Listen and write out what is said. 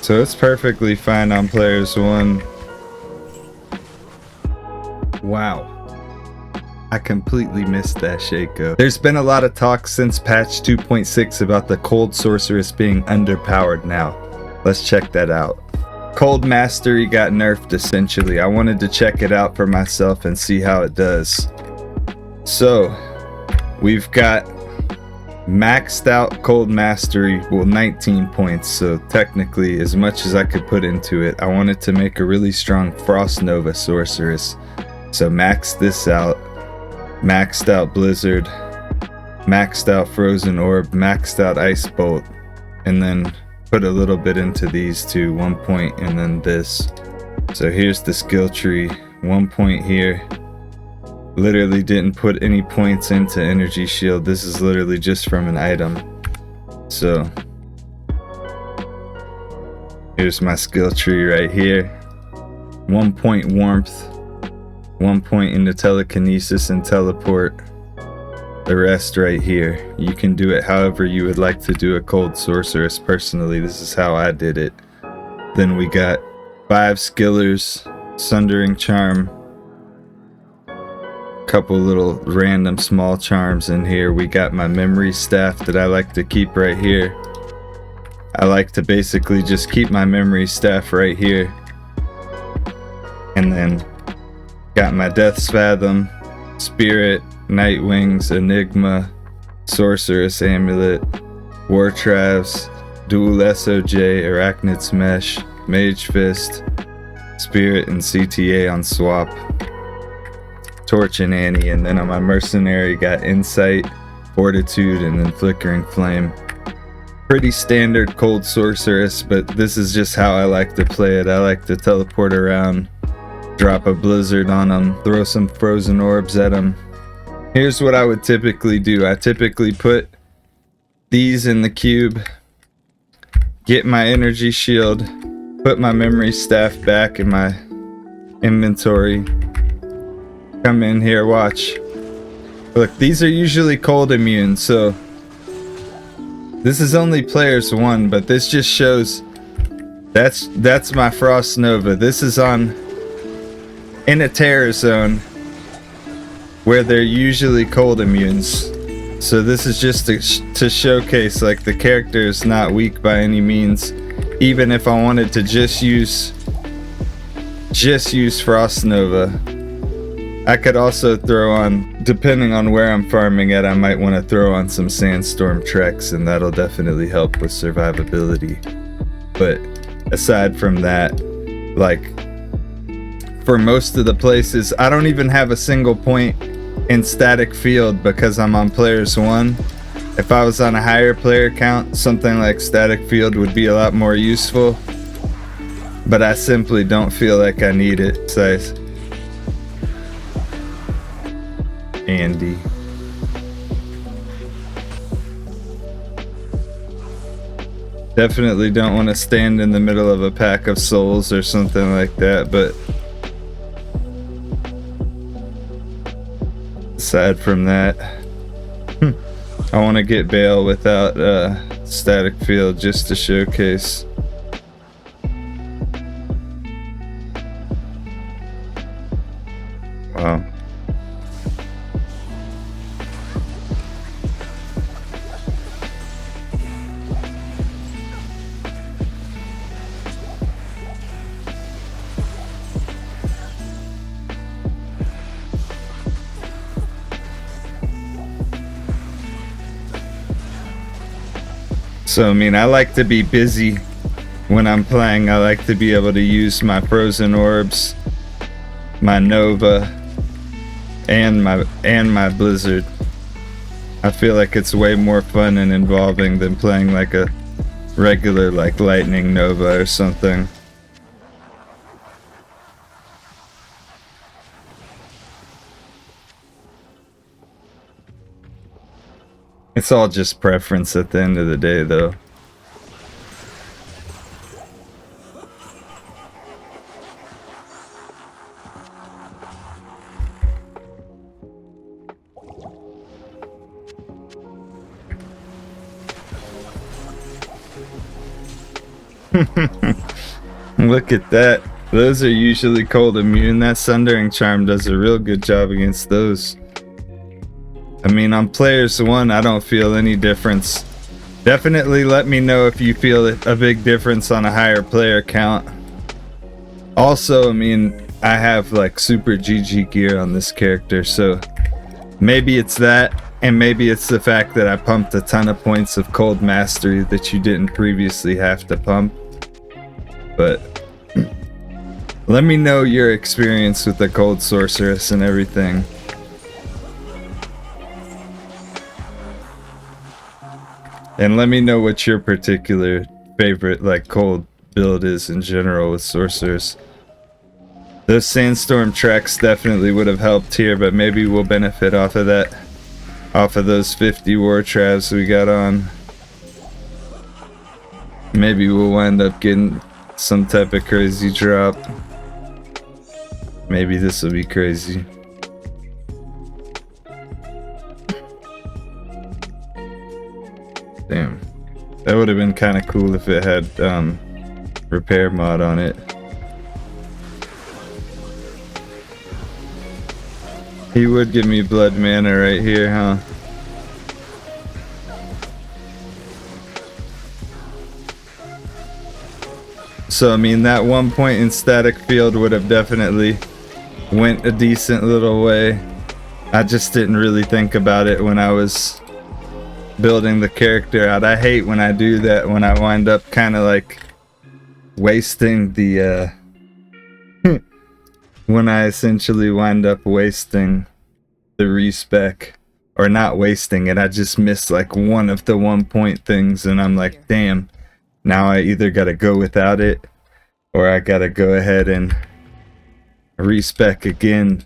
So it's perfectly fine on players 1. Wow. I completely missed that Shaco. There's been a lot of talk since patch 2.6 about the Cold Sorceress being underpowered now. Let's check that out. Cold Mastery got nerfed essentially. I wanted to check it out for myself and see how it does. So, we've got maxed out Cold Mastery, well 19 points, so technically as much as I could put into it. I wanted to make a really strong Frost Nova Sorceress. So maxed this out. Maxed out Blizzard, maxed out Frozen Orb, maxed out Ice Bolt, and then put a little bit into these two, 1 point and then this. So here's the skill tree, 1 point here. Literally didn't put any points into Energy Shield. This is literally just from an item. So here's my skill tree right here. 1 point Warmth, 1 point into Telekinesis and Teleport. The rest right here. You can do it however you would like to do a Cold Sorceress. Personally, this is how I did it. Then we got 5 Skillers, Sundering Charm, couple little random small charms in here. We got my Memory Staff that I like to keep right here. I like to basically just keep my Memory Staff right here. And then got my Death's Fathom, Spirit, Nightwings, Enigma, Sorceress Amulet, Wartravs, Dual SOJ, Arachnid's Mesh, Mage Fist, Spirit, and CTA on swap. Torch and Annie, and then on my Mercenary got Insight, Fortitude, and then Flickering Flame. Pretty standard Cold Sorceress, but this is just how I like to play it. I like to teleport around, drop a Blizzard on them, throw some Frozen Orbs at them. Here's what I would typically do. I typically put these in the cube, get my Energy Shield, put my Memory Staff back in my inventory, come in here, watch. Look, these are usually cold immune, so this is only players 1, but this just shows that's my Frost Nova. This is on in a terror zone where they're usually cold immunes. So this is just to showcase like the character is not weak by any means. Even if I wanted to just use Frost Nova, I could also throw on, depending on where I'm farming at, I might want to throw on some Sandstorm Treks, and that'll definitely help with survivability. But aside from that, like for most of the places, I don't even have a single point in Static Field because I'm on players 1. If I was on a higher player count, something like Static Field would be a lot more useful, but I simply don't feel like I need it. Size Andy. Definitely don't want to stand in the middle of a pack of souls or something like that, but aside from that, I want to get Bale without Static Field just to showcase. Wow. So, I mean, I like to be busy when I'm playing. I like to be able to use my Frozen Orbs, my Nova, and my Blizzard. I feel like it's way more fun and involving than playing like a regular like Lightning Nova or something. It's all just preference at the end of the day, though. Look at that. Those are usually cold immune. That Sundering Charm does a real good job against those. I mean, on players 1, I don't feel any difference. Definitely let me know if you feel a big difference on a higher player count. Also, I mean, I have like super GG gear on this character, so maybe it's that, and maybe it's the fact that I pumped a ton of points of cold mastery that you didn't previously have to pump. But let me know your experience with the cold sorceress and everything. And let me know what your particular favorite like cold build is in general with sorcerers. Those sandstorm tracks definitely would have helped here, but maybe we'll benefit off of that. Off of those 50 war travs we got on. Maybe we'll wind up getting some type of crazy drop. Maybe this will be crazy. Damn. That would have been kind of cool if it had repair mod on it. He would give me blood mana right here, huh? So I mean, that 1 point in static field would have definitely went a decent little way. I just didn't really think about it when I was building the character out. I hate when I do that, when I wind up kind of like wasting the when I essentially wind up wasting the respec, or not wasting it, I just missed like one of the 1 point things, and I'm like, damn, now I either gotta go without it or I gotta go ahead and respec again